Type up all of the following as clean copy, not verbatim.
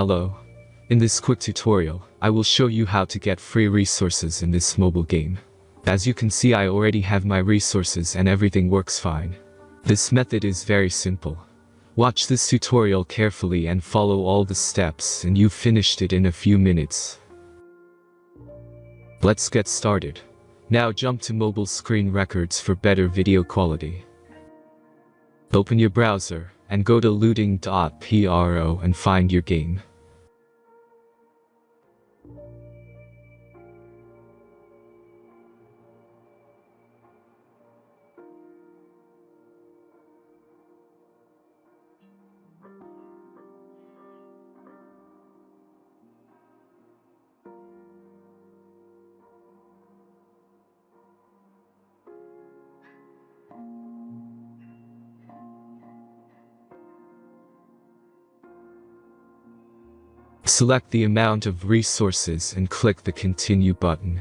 Hello. In this quick tutorial, I will show you how to get free resources in this mobile game. As you can see, I already have my resources and everything works fine. This method is very simple. Watch this tutorial carefully and follow all the steps and you've finished it in a few minutes. Let's get started. Now jump to mobile screen records for better video quality. Open your browser and go to looting.pro and find your game. Select the amount of resources and click the Continue button.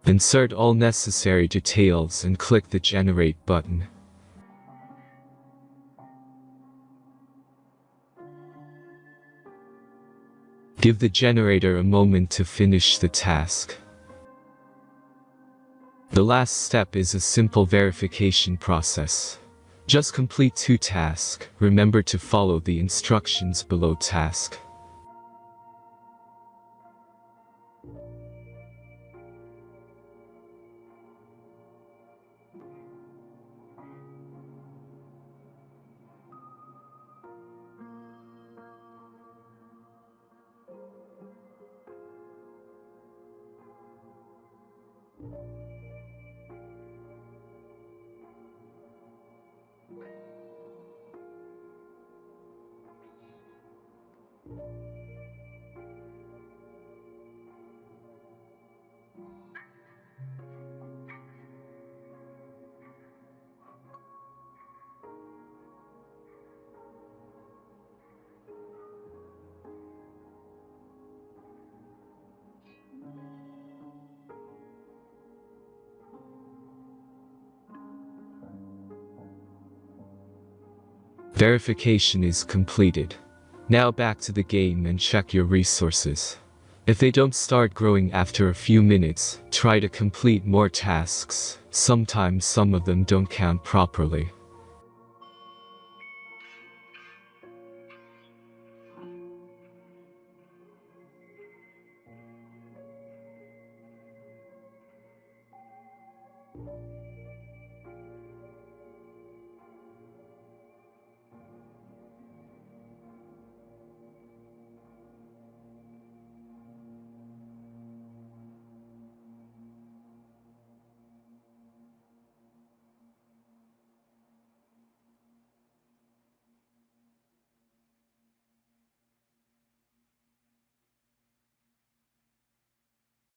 Insert all necessary details and click the Generate button. Give the generator a moment to finish the task. The last step is a simple verification process. Just complete 2 tasks. Remember to follow the instructions below task. Verification is completed. Now back to the game and check your resources. If they don't start growing after a few minutes, try to complete more tasks. Sometimes some of them don't count properly.